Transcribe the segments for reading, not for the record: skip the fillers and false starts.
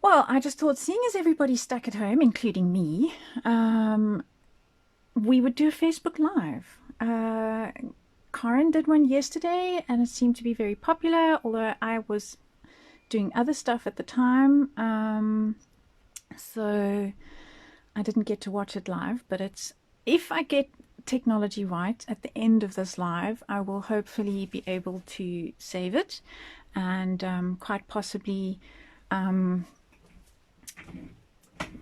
Well, I just thought, seeing as everybody's stuck at home, including me, we would do a Facebook Live. Karen did one yesterday and it seemed to be very popular, although I was doing other stuff at the time. So I didn't get to watch it live, but if I get technology right at the end of this live, I will hopefully be able to save it and quite possibly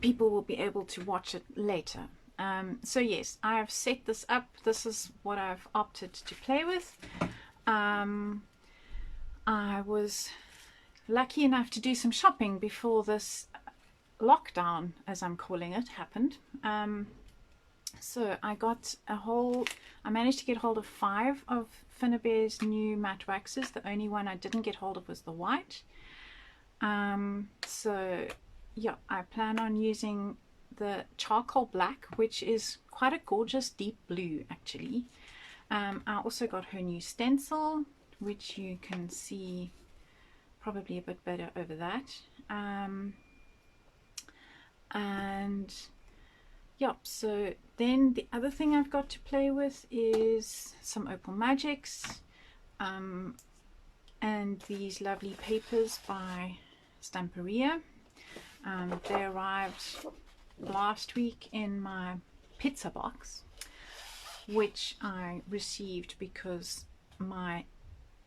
people will be able to watch it later. So yes, I have set this up. This is what I've opted to play with. I was lucky enough to do some shopping before this lockdown, as I'm calling it, happened. So I managed to get hold of 5 of Finnabare's new matte waxes. The only one I didn't get hold of was the white. So yeah, I plan on using the charcoal black, which is quite a gorgeous deep blue actually. I also got her new stencil, which you can see probably a bit better over that. And yeah, so then the other thing I've got to play with is some Opal Magics and these lovely papers by Stamperia. They arrived last week in my pizza box, which I received because my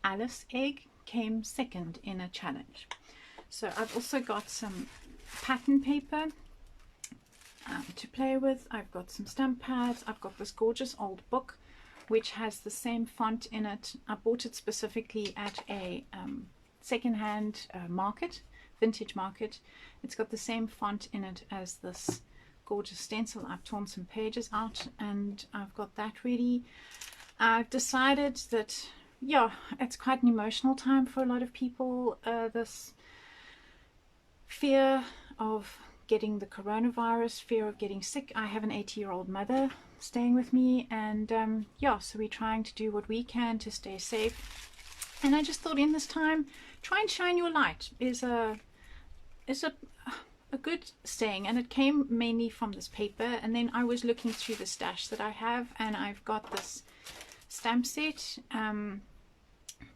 Alice egg came second in a challenge. So I've also got some pattern paper to play with. I've got some stamp pads. I've got this gorgeous old book which has the same font in it. I bought it specifically at a second-hand market, vintage market. It's got the same font in it as this gorgeous stencil. I've torn some pages out and I've got that ready. I've decided that, yeah, it's quite an emotional time for a lot of people. This fear of getting the coronavirus, fear of getting sick. I have an 80-year-old mother staying with me, and yeah, so we're trying to do what we can to stay safe. And I just thought in this time, try and shine your light is a good saying, and it came mainly from this paper. And then I was looking through the stash that I have, and I've got this stamp set by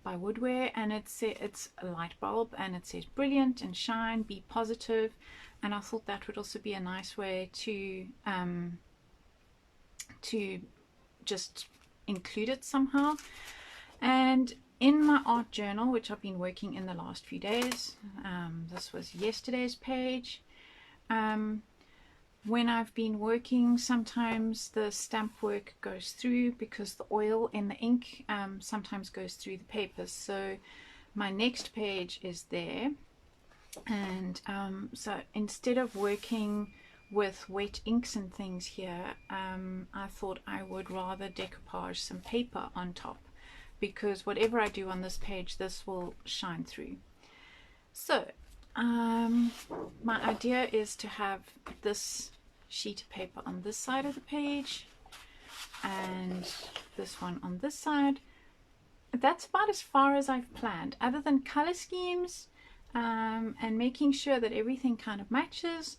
Woodware, and it's a light bulb, and it says brilliant and shine, be positive. And I thought that would also be a nice way to just include it somehow. And in my art journal, which I've been working in the last few days, this was yesterday's page. When I've been working, sometimes the stamp work goes through because the oil in the ink sometimes goes through the paper. So my next page is there. And so instead of working with wet inks and things here, I thought I would rather decoupage some paper on top, because whatever I do on this page, this will shine through. So my idea is to have this sheet of paper on this side of the page and this one on this side. That's about as far as I've planned, other than color schemes and making sure that everything kind of matches.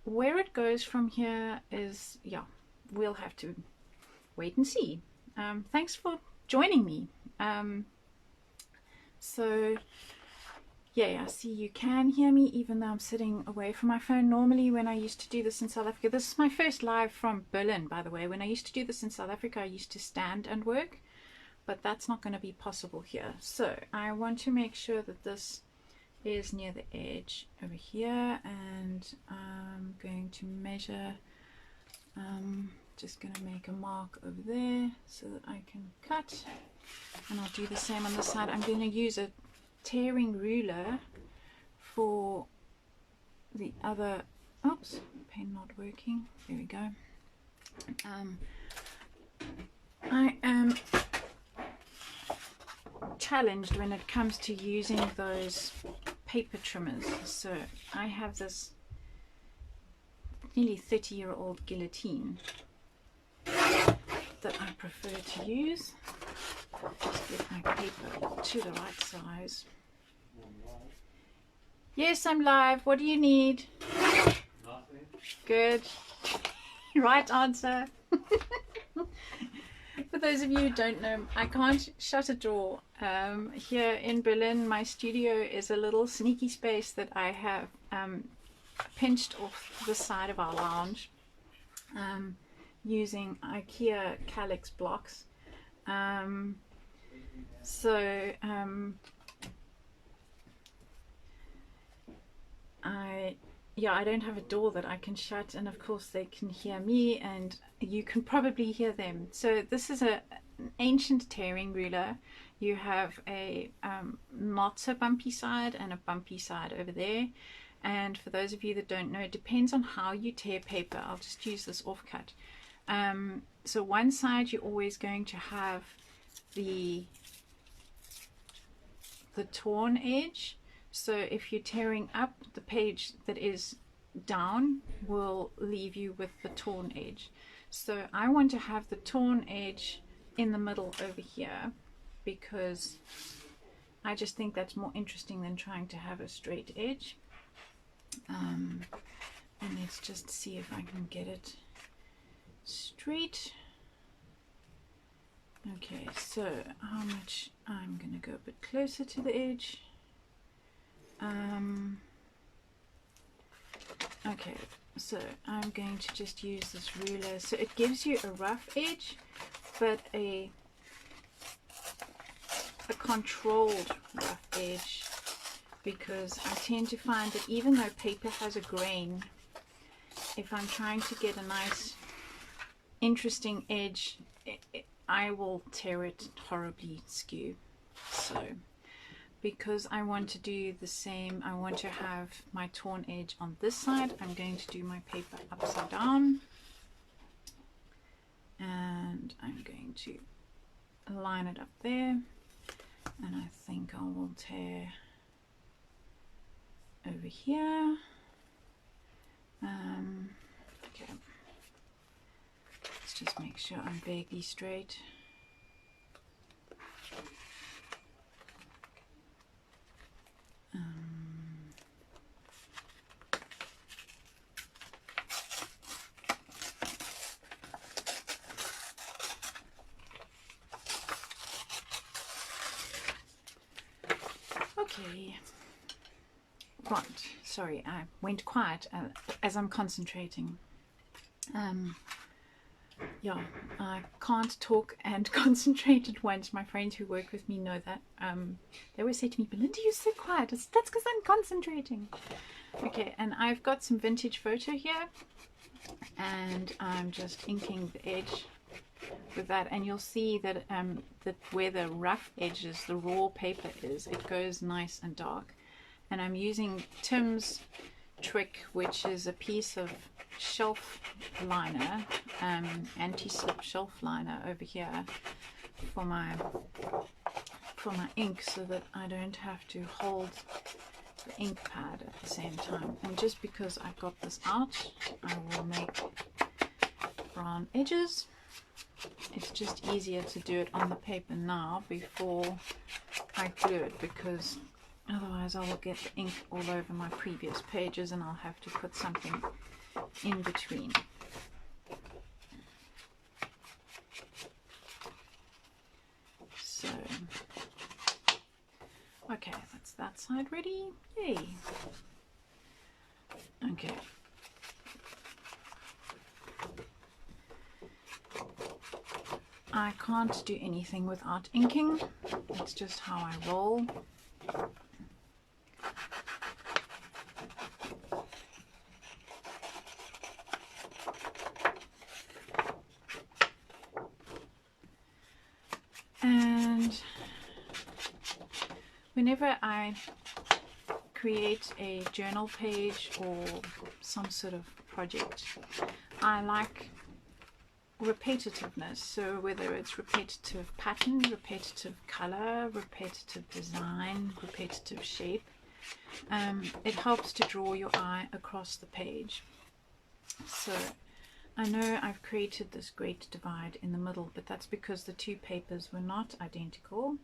Where it goes from here is, yeah, we'll have to wait and see. Thanks for joining me. So yeah, I see you can hear me even though I'm sitting away from my phone. Normally when I used to do this in South Africa, this is my first live from Berlin, by the way. When I used to do this in South Africa, I used to stand and work, but that's not going to be possible here. So I want to make sure that this is near the edge over here, and I'm going to measure, just going to make a mark over there so that I can cut, and I'll do the same on this side. I'm going to use a tearing ruler for the other, oops, pen not working, there we go. I am challenged when it comes to using those paper trimmers. So I have this nearly 30-year-old guillotine that I prefer to use. Just get my paper to the right size. Yes, I'm live. What do you need? Nothing. Good. Right answer. For those of you who don't know, I can't shut a door. Here in Berlin, my studio is a little sneaky space that I have pinched off the side of our lounge using IKEA calyx blocks. I don't have a door that I can shut, and of course they can hear me and you can probably hear them. So this is an ancient tearing ruler. You have a not so bumpy side and a bumpy side over there, and for those of you that don't know, it depends on how you tear paper. I'll just use this offcut. So one side you're always going to have the torn edge. So if you're tearing up, the page that is down will leave you with the torn edge. So I want to have the torn edge in the middle over here because I just think that's more interesting than trying to have a straight edge. And let's just see if I can get it straight. Okay, so how much? I'm going to go a bit closer to the edge. Okay, so I'm going to just use this ruler. So it gives you a rough edge, but a controlled rough edge, because I tend to find that even though paper has a grain, if I'm trying to get a nice interesting edge, I will tear it horribly skew. So because I want to do the same, I want to have my torn edge on this side, I'm going to do my paper upside down, and I'm going to line it up there, and I think I will tear over here. Okay, let's just make sure I'm vaguely straight. Okay, right, sorry, I went quiet as I'm concentrating. Yeah, I can't talk and concentrate at once. My friends who work with me know that. They always say to me, Belinda, you're so quiet. That's because I'm concentrating. Okay, and I've got some vintage photo here, and I'm just inking the edge with that, and you'll see that that where the rough edges, the raw paper is, it goes nice and dark. And I'm using Tim's trick, which is a piece of shelf liner, anti-slip shelf liner over here for my ink, so that I don't have to hold the ink pad at the same time. And just because I've got this out, I will make brown edges. It's just easier to do it on the paper now before I glue it, because otherwise I will get the ink all over my previous pages and I'll have to put something in between. So, okay, that's that side ready. Yay! Okay. I can't do anything without inking. It's just how I roll. And whenever I create a journal page or some sort of project, I like repetitiveness. So whether it's repetitive pattern, repetitive color, repetitive design, repetitive shape, it helps to draw your eye across the page. So I know I've created this great divide in the middle, but that's because the two papers were not identical.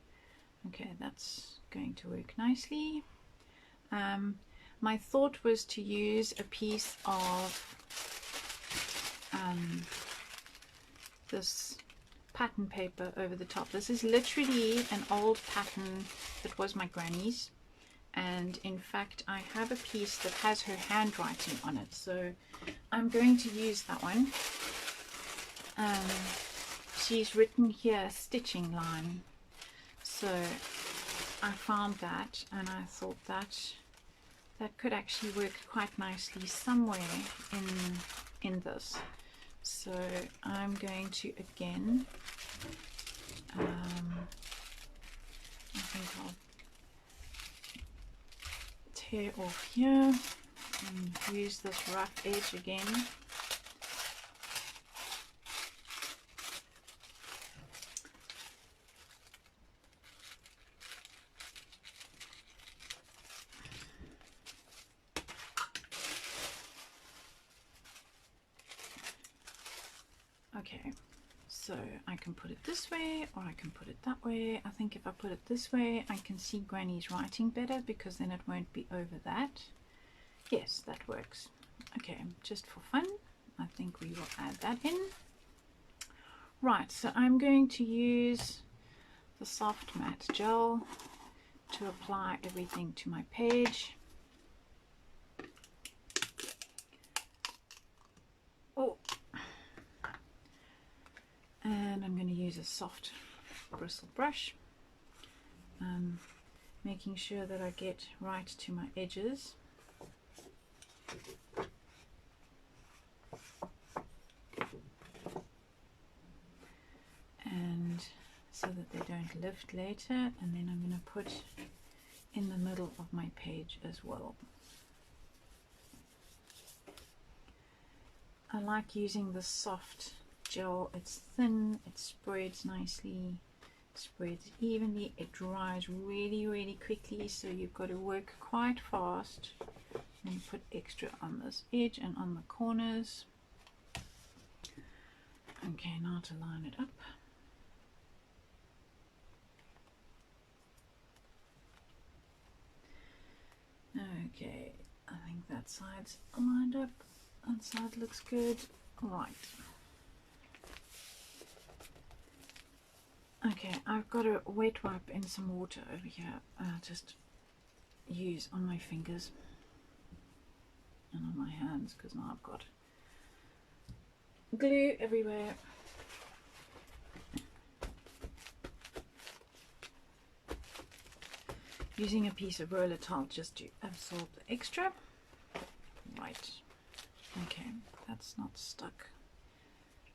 Okay, that's going to work nicely. My thought was to use a piece of this pattern paper over the top. This is literally an old pattern that was my granny's, and in fact I have a piece that has her handwriting on it, so I'm going to use that one. She's written here stitching line, so I found that and I thought that could actually work quite nicely somewhere in this. So I'm going to again, I think I'll tear off here and use this rough edge again. Okay, so I can put it this way or I can put it that way. I think if I put it this way I can see Granny's writing better, because then it won't be over that. Yes, that works. Okay, just for fun, I think we will add that in. Right, so I'm going to use the soft matte gel to apply everything to my page. Oh, and I'm going to use a soft bristle brush, making sure that I get right to my edges. And so that they don't lift later, and then I'm going to put in the middle of my page as well. I like using the soft gel. It's thin, it spreads nicely, it spreads evenly, it dries really quickly, so you've got to work quite fast and put extra on this edge and on the corners. Okay, now to line it up. Okay, I think that side's lined up, that side looks good. Right. Okay, I've got a wet wipe and some water over here. I'll just use on my fingers and on my hands, because now I've got glue everywhere. Using a piece of roller towel just to absorb the extra. Right, okay, that's not stuck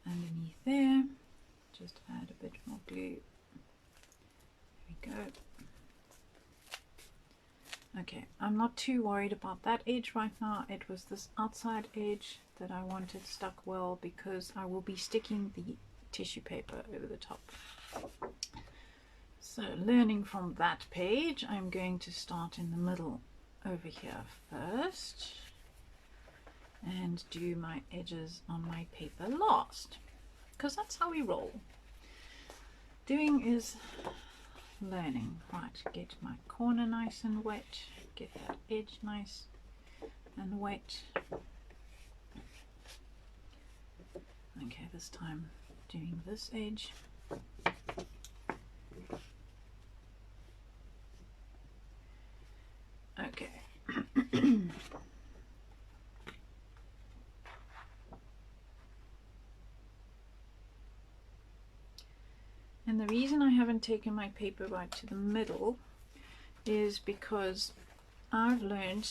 underneath there. Just add a bit more glue. There we go. Okay, I'm not too worried about that edge right now. It was this outside edge that I wanted stuck well, because I will be sticking the tissue paper over the top. So learning from that page, I'm going to start in the middle over here first and do my edges on my paper last, because that's how we roll. Doing is learning. Right, get my corner nice and wet, get that edge nice and wet. Okay, this time doing this edge. Okay. And the reason I haven't taken my paper right to the middle is because I've learned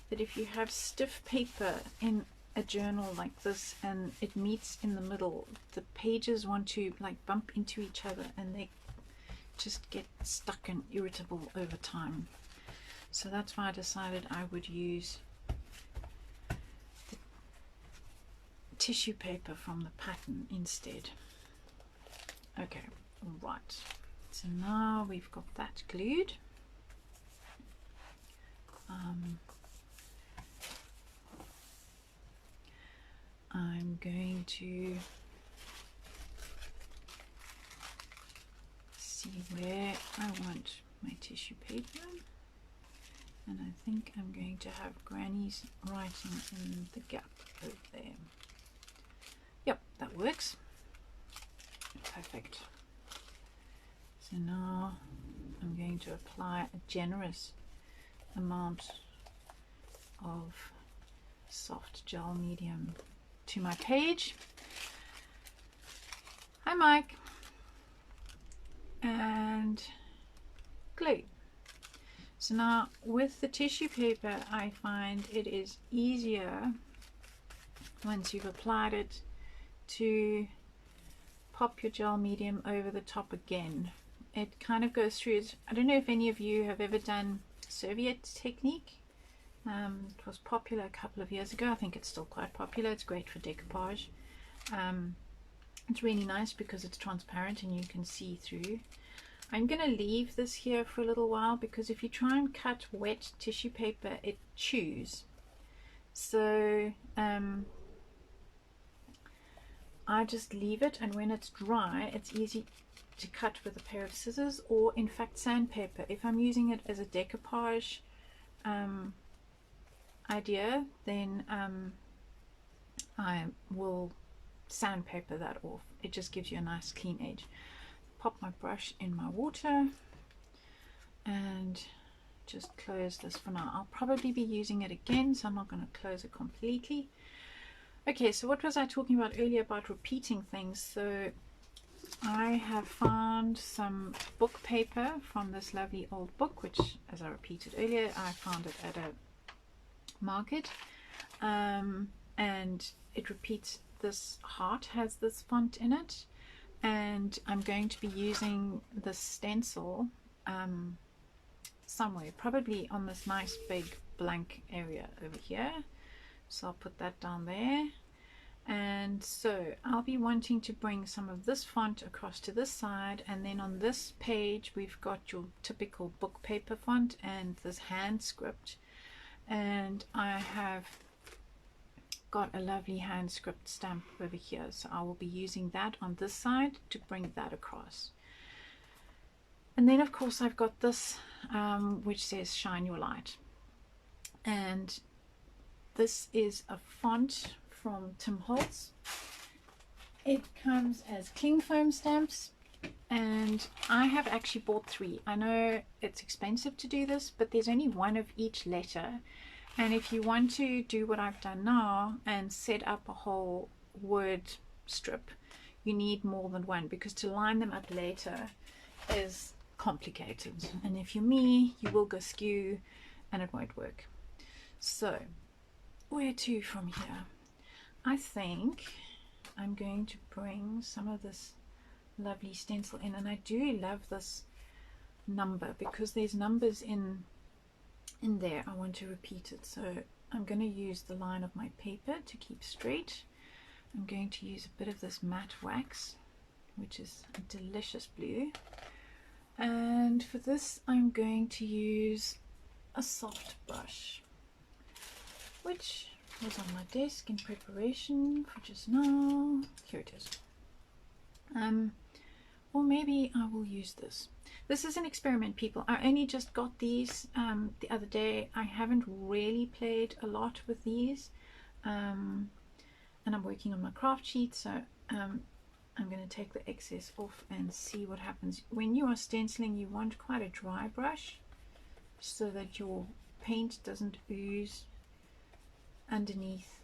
that if you have stiff paper in a journal like this and it meets in the middle, the pages want to like bump into each other and they just get stuck and irritable over time. So that's why I decided I would use the tissue paper from the pattern instead. Okay, right, so now we've got that glued. I'm going to see where I want my tissue paper, And I think I'm going to have Granny's writing in the gap over there. Yep, that works. Perfect. So now I'm going to apply a generous amount of soft gel medium to my page. Hi Mike. And glue. So now with the tissue paper, I find it is easier once you've applied it to pop your gel medium over the top again. It kind of goes through it. I don't know if any of you have ever done serviette technique. It was popular a couple of years ago. I think it's still quite popular. It's great for decoupage. It's really nice because it's transparent and you can see through. I'm going to leave this here for a little while because if you try and cut wet tissue paper, it chews. So I just leave it, and when it's dry, it's easy to cut with a pair of scissors, or in fact sandpaper. If I'm using it as a decoupage idea, then I will sandpaper that off. It just gives you a nice clean edge. Pop my brush in my water and just close this for now. I'll probably be using it again, so I'm not going to close it completely. Okay, so what was I talking about earlier about repeating things? So I have found some book paper from this lovely old book, which, as I repeated earlier, I found it at a market, and it repeats. This heart has this font in it, and I'm going to be using the stencil somewhere, probably on this nice big blank area over here. So I'll put that down there. And so I'll be wanting to bring some of this font across to this side, and then on this page we've got your typical book paper font and this hand script, and I have got a lovely hand script stamp over here, so I will be using that on this side to bring that across. And then of course I've got this which says Shine Your Light, and this is a font from Tim Holtz. It comes as cling foam stamps, and I have actually bought 3. I know it's expensive to do this, but there's only one of each letter, and if you want to do what I've done now and set up a whole word strip, you need more than one, because to line them up later is complicated, and if you're me, you will go skew and it won't work. So where to from here? I think I'm going to bring some of this lovely stencil in, and I do love this number because there's numbers in there. I want to repeat it, so I'm going to use the line of my paper to keep straight. I'm going to use a bit of this matte wax, which is a delicious blue, and for this I'm going to use a soft brush, which was on my desk in preparation for just now. Here it is. Or maybe I will use this. This is an experiment, people. I only just got these the other day. I haven't really played a lot with these, and I'm working on my craft sheet, so I'm going to take the excess off and see what happens. When you are stenciling, you want quite a dry brush so that your paint doesn't ooze underneath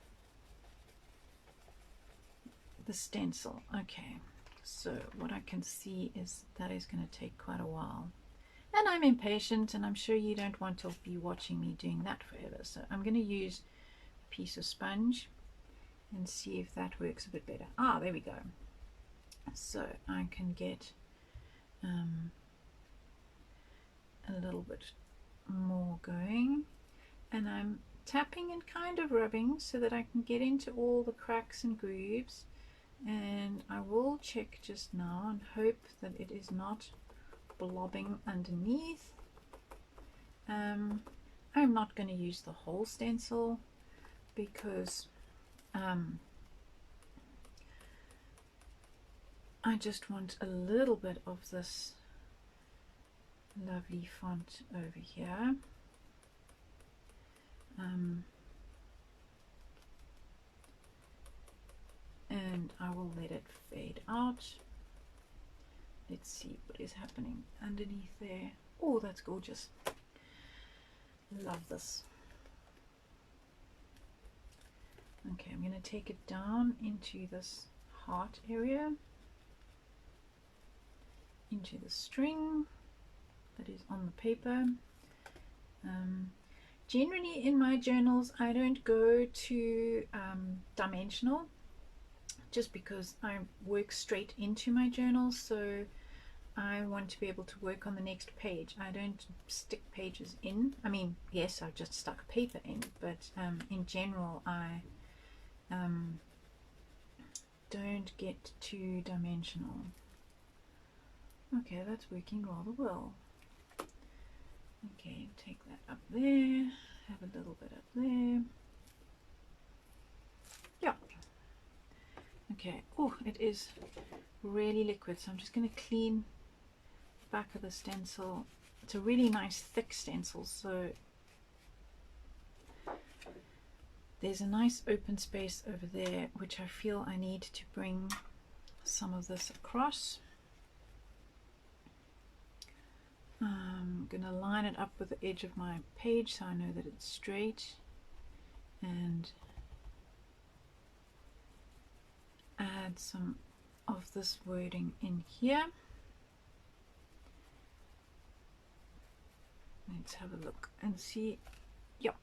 the stencil. Okay, so what I can see is that is going to take quite a while, and I'm impatient, and I'm sure you don't want to be watching me doing that forever, so I'm going to use a piece of sponge and see if that works a bit better. Ah, there we go. So I can get a little bit more going, and I'm tapping and kind of rubbing so that I can get into all the cracks and grooves, and I will check just now and hope that it is not blobbing underneath. I'm not going to use the whole stencil because I just want a little bit of this lovely font over here. and I will let it fade out. Let's see what is happening underneath there. Oh, that's gorgeous. Love this. Okay, I'm going to take it down into this heart area, into the string that is on the paper. Generally in my journals I don't go to dimensional, just because I work straight into my journal, so I want to be able to work on the next page. I don't stick pages in. I mean, yes, I've just stuck paper in, but in general I don't get too dimensional. Okay, that's working rather well. Okay, take that up there, have a little bit up there. Yeah. Okay, oh, it is really liquid, so I'm just going to clean the back of the stencil. It's a really nice thick stencil, so there's a nice open space over there which I feel I need to bring some of this across. I'm going to line it up with the edge of my page so I know that it's straight, and add some of this wording in here. Let's have a look and see. Yep,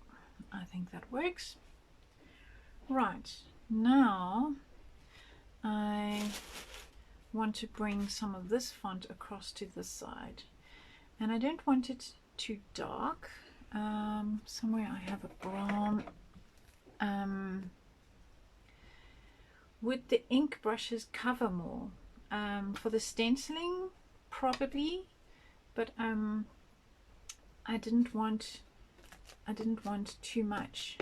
I think that works. Right, now I want to bring some of this font across to this side, and I don't want it too dark. Somewhere I have a brown. Would the ink brushes cover more? For the stenciling, probably, but I didn't want too much.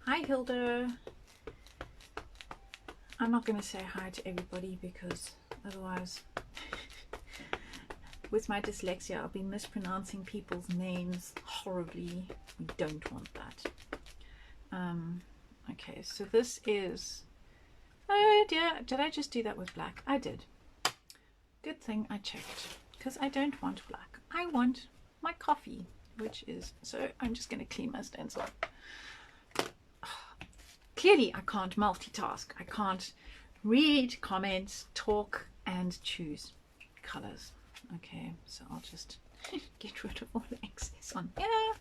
Hi Hilda. I'm not going to say hi to everybody because otherwise with my dyslexia I'll be mispronouncing people's names horribly. We don't want that. Okay, so this is, oh dear, did I just do that with black? I did. Good thing I checked, because I don't want black. I want my coffee, which is, so I'm just going to clean my stencil. Clearly I can't multitask. I can't read comments, talk and choose colors. Okay, so I'll just get rid of all the excess on here.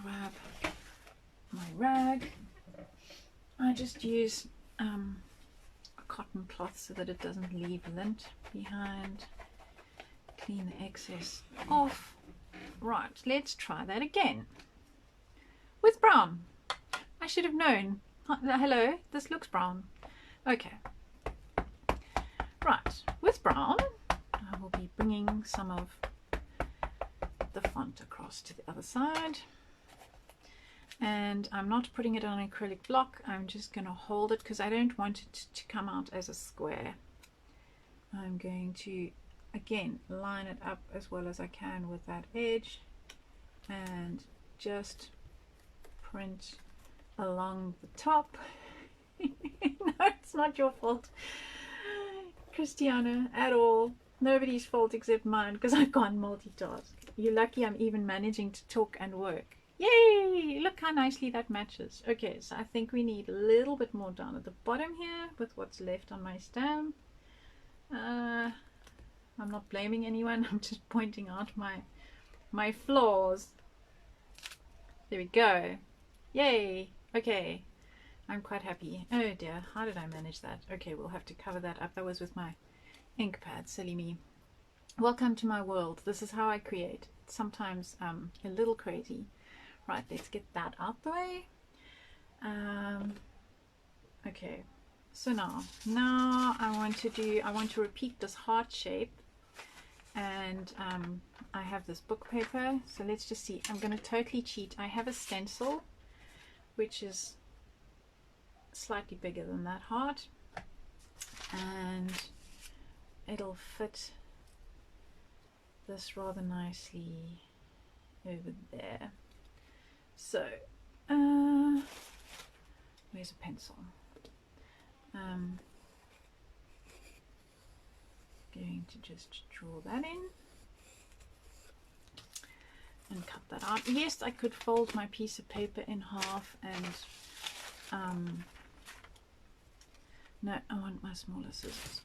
Grab my rag. I just use a cotton cloth so that it doesn't leave lint behind. Clean the excess off. Right, let's try that again with brown. I should have known. Hello, this looks brown. Okay, right, with brown I will be bringing some of the font across to the other side, and I'm not putting it on an acrylic block. I'm just going to hold it because I don't want it to come out as a square. I'm going to again line it up as well as I can with that edge and just print along the top. No, it's not your fault, Christiana, at all. Nobody's fault except mine because I can't multitask. You're lucky I'm even managing to talk and work. Yay! Look how nicely that matches. Okay, so I think we need a little bit more down at the bottom here with what's left on my stamp. I'm not blaming anyone. I'm just pointing out my flaws. There we go. Yay! Okay, I'm quite happy. Oh dear, how did I manage that? Okay, we'll have to cover that up. That was with my ink pad, silly me. Welcome to my world. This is how I create. Sometimes a little crazy. Right, let's get that out the way. Okay, so now I want to repeat this heart shape, and I have this book paper, so let's just see. I'm going to totally cheat. I have a stencil which is slightly bigger than that heart, and it'll fit this rather nicely over there. So where's a pencil? Going to just draw that in and cut that out. Yes, I could fold my piece of paper in half and no, I want my smaller scissors,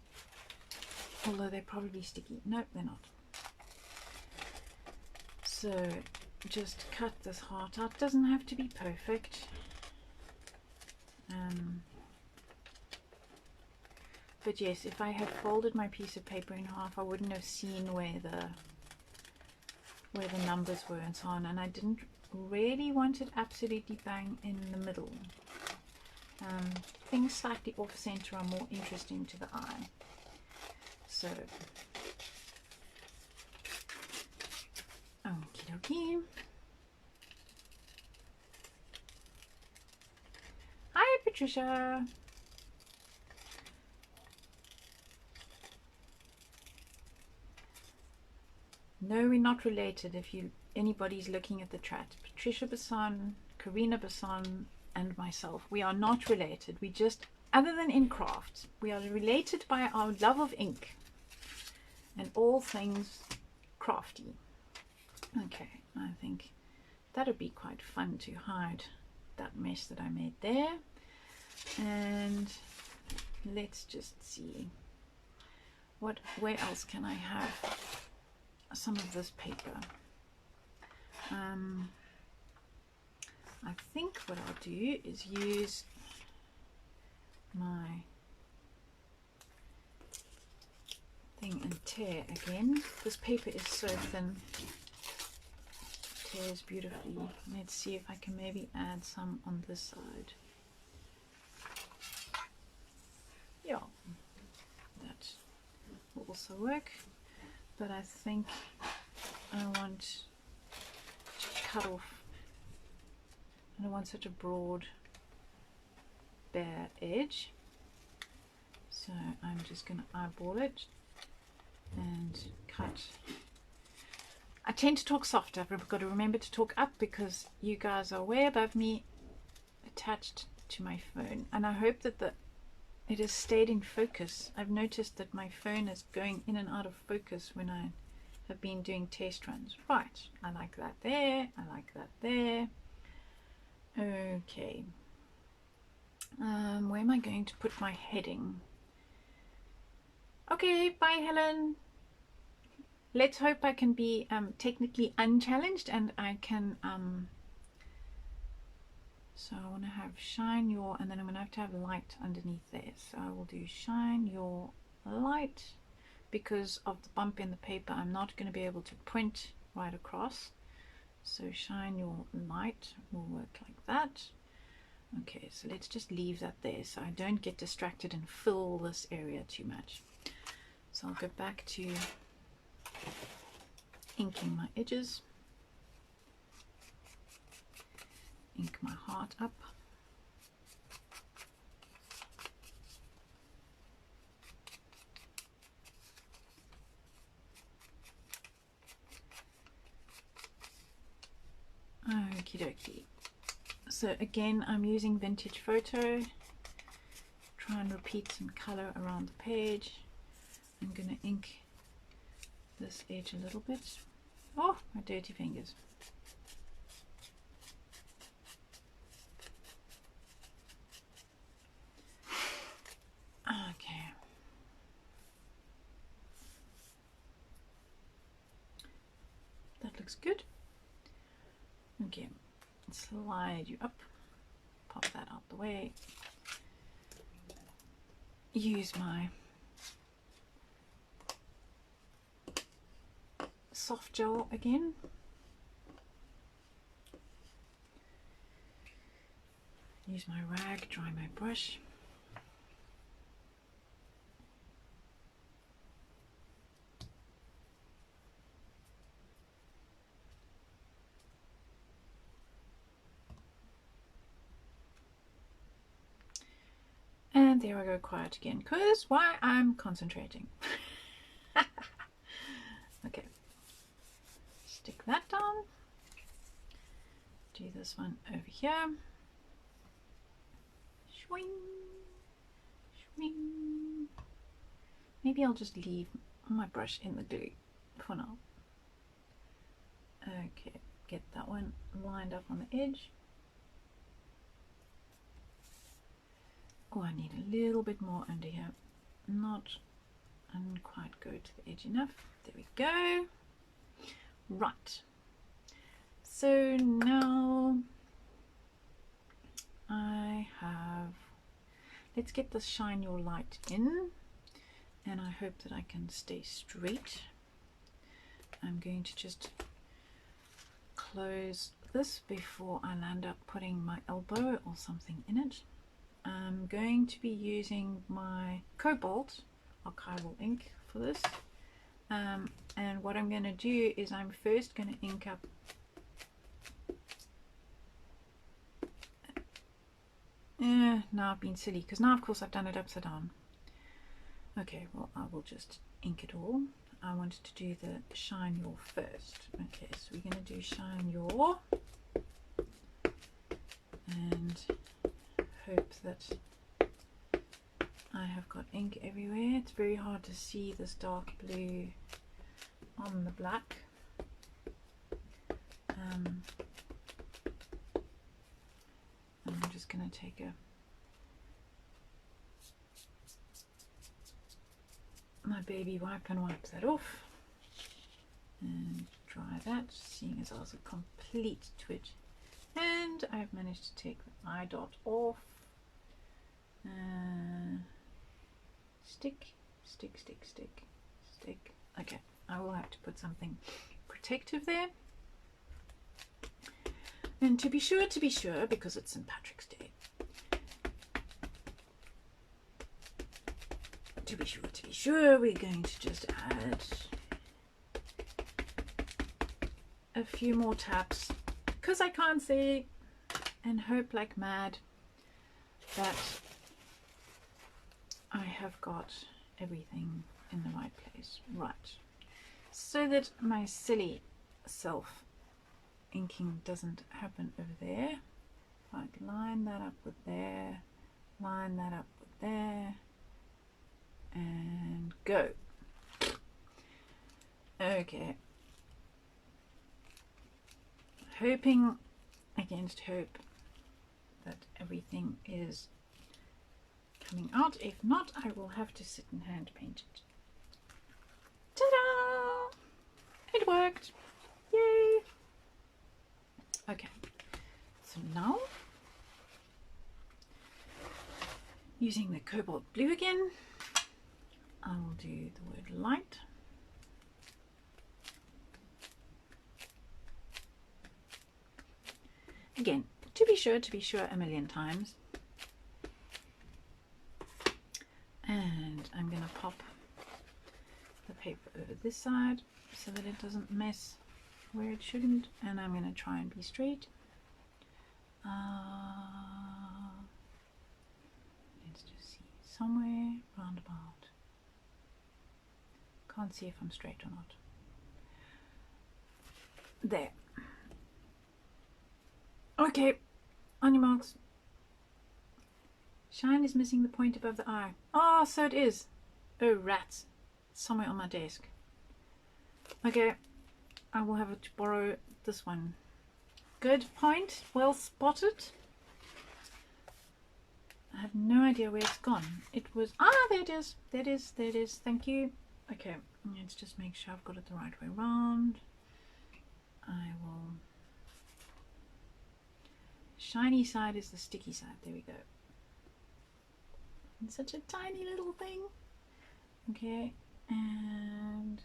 although they're probably sticky. No, they're not. So just cut this heart out. Doesn't have to be perfect. But yes, if I had folded my piece of paper in half, I wouldn't have seen where the numbers were and so on, and I didn't really want it absolutely bang in the middle. Things slightly off center are more interesting to the eye. So, okie dokie. Hi, Patricia. No, we're not related. If anybody's looking at the chat, Patricia Basson, Karina Basson, and myself, we are not related. We just, other than in crafts, we are related by our love of ink and all things crafty. Okay, I think that would be quite fun to hide that mess that I made there. And let's just see where else can I have some of this paper. I think what I'll do is use my thing and tear again. This paper is so thin, it tears beautifully. Let's see if I can maybe add some on this side. Yeah, that will also work. But I think I want to cut off, I don't want such a broad bare edge, so I'm just going to eyeball it and cut. I tend to talk soft. I've got to remember to talk up because you guys are way above me attached to my phone, and I hope that it has stayed in focus. I've noticed that my phone is going in and out of focus when I have been doing test runs. Right, I like that there, I like that there. Okay, where am I going to put my heading? Okay, bye Helen. Let's hope I can be technically unchallenged and I can so I want to have shine your, and then I'm going to have light underneath there. So I will do shine your light. Because of the bump in the paper, I'm not going to be able to print right across. So shine your light will work like that. Okay, so let's just leave that there so I don't get distracted and fill this area too much. So I'll go back to inking my edges. Ink my heart up. Okie dokie. So again, I'm using vintage photo. Try and repeat some color around the page. I'm going to ink this edge a little bit. Oh, my dirty fingers. Okay. That looks good. Okay, slide you up, pop that out the way. Use my soft gel again. Use my rag, dry my brush. And there I go quiet again, because why? I'm concentrating. Okay, stick that down. Do this one over here. Swing, swing. Maybe I'll just leave my brush in the glue for now. Okay, get that one lined up on the edge. Oh, I need a little bit more under here. Not and quite go to the edge enough. There we go. Right. So now I have, let's get the shine your light in, and I hope that I can stay straight. I'm going to just close this before I land up putting my elbow or something in it. I'm going to be using my Cobalt archival ink for this, and what I'm going to do is I'm first going to ink up now I've been silly because now of course I've done it upside down. Okay, well I will just ink it all. I wanted to do the shine your first. Okay, so we're going to do shine your and hope that I have got ink everywhere. It's very hard to see this dark blue on the black. And I'm just going to take my baby wipe and wipe that off and dry that, seeing as I was a complete twit. And I've managed to take the eye dot off. Stick, stick, stick, stick, stick. Okay, I will have to put something protective there. And to be sure, because it's St. Patrick's Day, to be sure, we're going to just add a few more taps, because I can't see, and hope like mad that I have got everything in the right place. Right, so that my silly self inking doesn't happen over there. Right, line that up with there, line that up with there, and go. Okay, hoping against hope that everything is coming out. If not, I will have to sit and hand paint it. Ta-da! It worked! Yay! Okay, so now using the cobalt blue again, I will do the word light. Again, to be sure a million times. And I'm going to pop the paper over this side so that it doesn't mess where it shouldn't, and I'm going to try and be straight. Let's just see, somewhere round about. Can't see if I'm straight or not. There. Okay, on your marks. Shine is missing the point above the eye. Ah, so it is. Oh, rats. It's somewhere on my desk. Okay, I will have to borrow this one. Good point. Well spotted. I have no idea where it's gone. It was... Ah, there it is. There it is. There it is. Thank you. Okay, let's just make sure I've got it the right way around. I will... Shiny side is the sticky side. There we go. And such a tiny little thing. Okay, and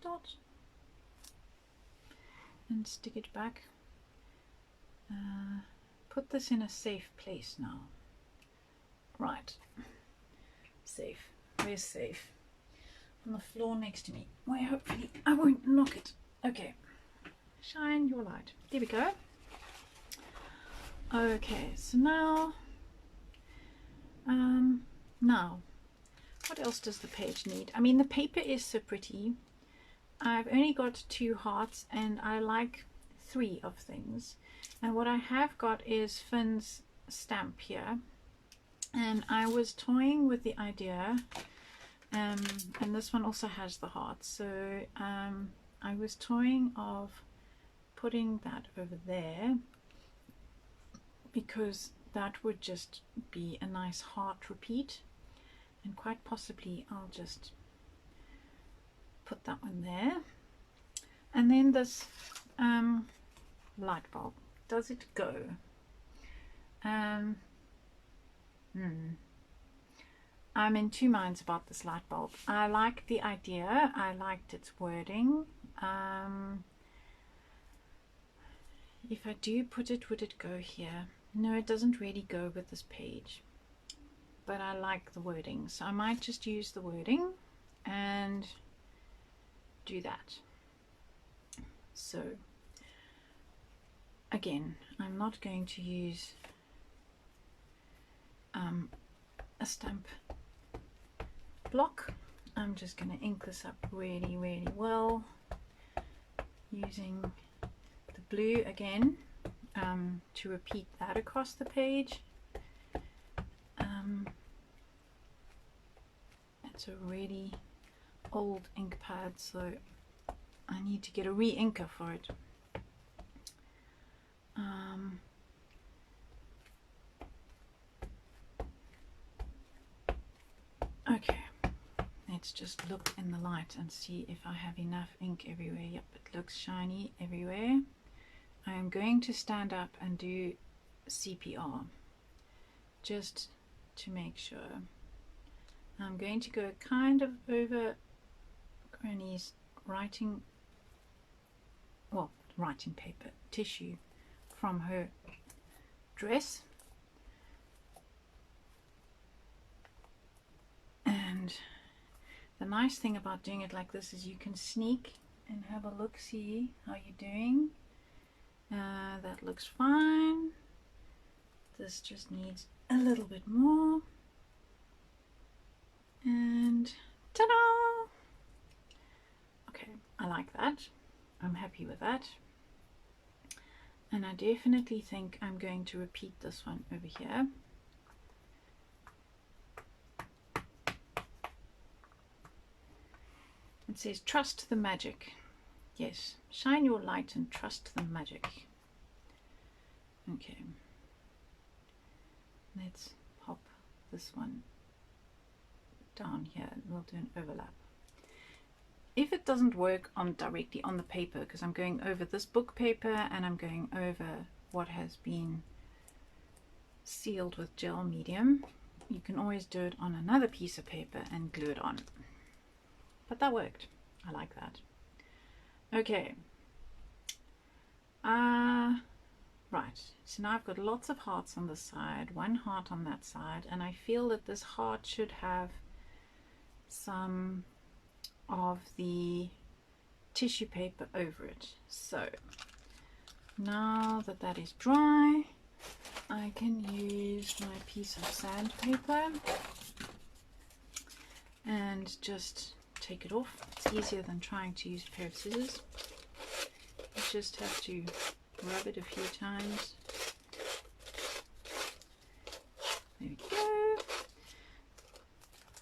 dot. And stick it back. Put this in a safe place now. Right. Safe. Where's safe? On the floor next to me, where hopefully I won't knock it. Okay. Shine your light. There we go. Okay, so now what else does the page need? I mean, the paper is so pretty, I've only got 2 hearts and I like 3 of things, and what I have got is Finn's stamp here, and I was toying with the idea, and this one also has the heart, so I was toying of putting that over there because that would just be a nice heart repeat, and quite possibly I'll just put that one there. And then this light bulb, does it go? I'm in 2 minds about this light bulb. I like the idea, I liked its wording. If I do put it, would it go here? No, it doesn't really go with this page, but I like the wording, so I might just use the wording and do that. So again, I'm not going to use a stamp block. I'm just going to ink this up really, really well using the blue again to repeat that across the page. It's a really old ink pad, so I need to get a re-inker for it. Okay, let's just look in the light and see if I have enough ink everywhere. Yep, it looks shiny everywhere. I am going to stand up and do CPR just to make sure. I'm going to go kind of over Granny's writing paper, tissue from her dress, and the nice thing about doing it like this is you can sneak and have a look, see how you're doing. That looks fine. This just needs a little bit more, and ta-da! Okay, I like that. I'm happy with that. And I definitely think I'm going to repeat this one over here. It says trust the magic. Yes, shine your light and trust the magic. Okay, let's pop this one down here and we'll do an overlap. If it doesn't work directly on the paper, because I'm going over this book paper and I'm going over what has been sealed with gel medium, you can always do it on another piece of paper and glue it on. But that worked. I like that. Okay. Right. So now I've got lots of hearts on this side, 1 heart on that side, and I feel that this heart should have some of the tissue paper over it. So now that that is dry, I can use my piece of sandpaper and just take it off. It's easier than trying to use a pair of scissors. You just have to rub it a few times. There we go.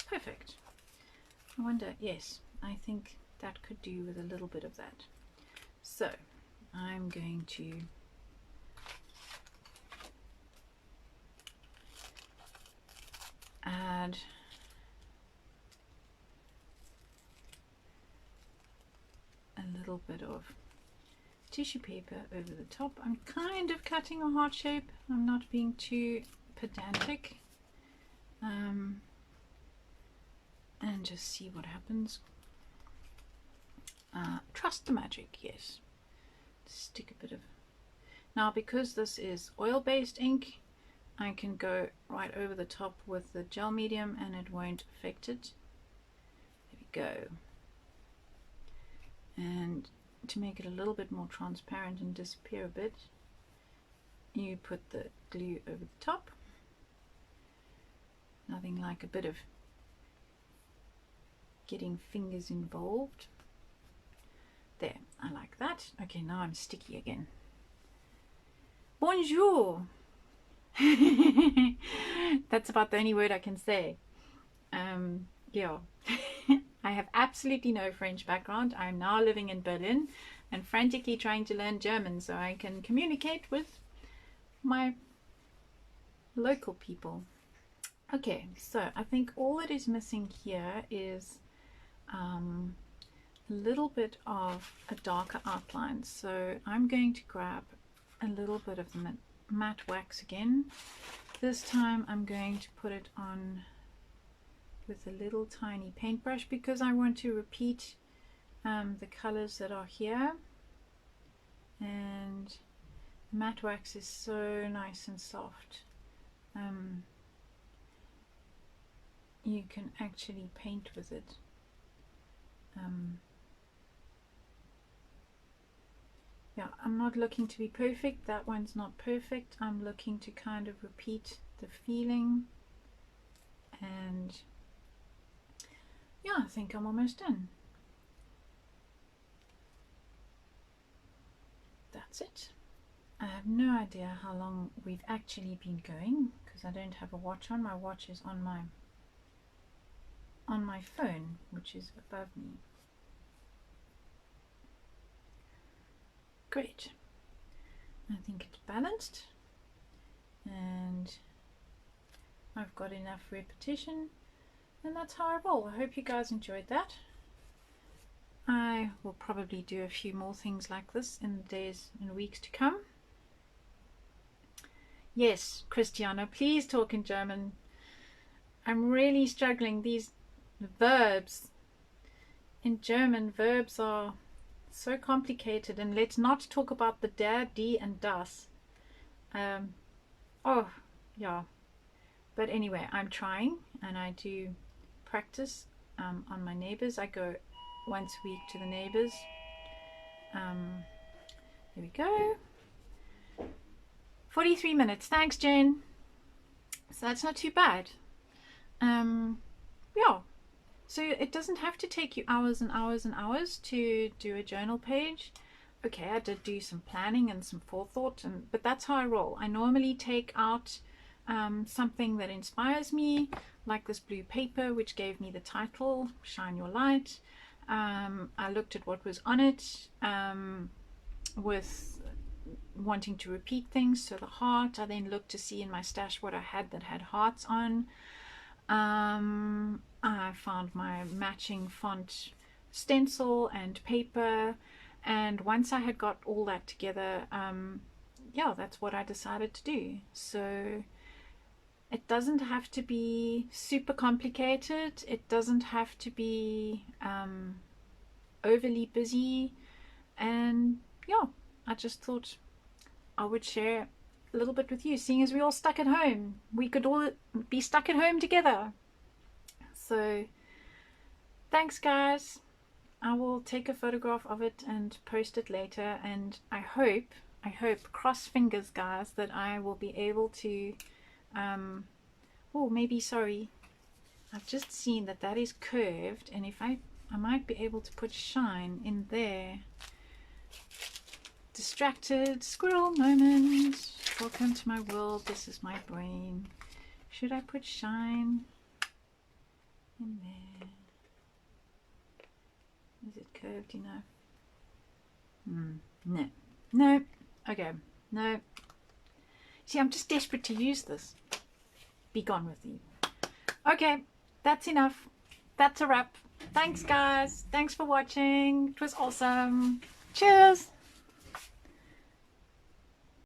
Perfect. I wonder, yes, I think that could do with a little bit of that. So I'm going to add a little bit of tissue paper over the top. I'm kind of cutting a heart shape. I'm not being too pedantic. And just see what happens. Trust the magic, yes. Stick a bit of... Now, because this is oil-based ink, I can go right over the top with the gel medium and it won't affect it. There we go. And to make it a little bit more transparent and disappear a bit, you put the glue over the top. Nothing like a bit of getting fingers involved. I like that. Okay, now I'm sticky again. Bonjour. That's about the only word I can say. Yeah. I have absolutely no French background. I'm now living in Berlin and frantically trying to learn German so I can communicate with my local people. Okay, so I think all that is missing here is a little bit of a darker outline. So I'm going to grab a little bit of the matte wax again. This time I'm going to put it on with a little tiny paintbrush because I want to repeat the colors that are here, and matte wax is so nice and soft. You can actually paint with it. Yeah, I'm not looking to be perfect. That one's not perfect. I'm looking to kind of repeat the feeling, and yeah, I think I'm almost done. That's it. I have no idea how long we've actually been going because I don't have a watch on. My watch is on my phone, which is above me. Great. I think it's balanced and I've got enough repetition, and that's how I roll. I hope you guys enjoyed that. I will probably do a few more things like this in the days and weeks to come. Yes, Christiana, please talk in German. I'm really struggling. These verbs in German, verbs are so complicated, and let's not talk about the der, die and das. Oh yeah, but anyway, I'm trying, and I do practice on my neighbors. I go once a week to the neighbors. There we go. 43 minutes. Thanks, Jen. So that's not too bad. Yeah, so it doesn't have to take you hours and hours and hours to do a journal page. Okay, I did do some planning and some forethought, but that's how I roll. I normally take out something that inspires me, like this blue paper, which gave me the title, Shine Your Light. I looked at what was on it with wanting to repeat things, so the heart. I then looked to see in my stash what I had that had hearts on. I found my matching font stencil and paper, and once I had got all that together, yeah, that's what I decided to do. So it doesn't have to be super complicated, it doesn't have to be overly busy, and yeah, I just thought I would share a little bit with you, seeing as we're all stuck at home. We could all be stuck at home together. So thanks, guys. I will take a photograph of it and post it later, and I hope, cross fingers, guys, that I will be able to oh, maybe, sorry, I've just seen that that is curved, and if I might be able to put shine in there. Distracted squirrel moment. Welcome to my world. This is my brain. Should I put shine in there? Is it curved enough? No. No. Okay. No. See, I'm just desperate to use this. Be gone with you. Okay. That's enough. That's a wrap. Thanks, guys. Thanks for watching. It was awesome. Cheers.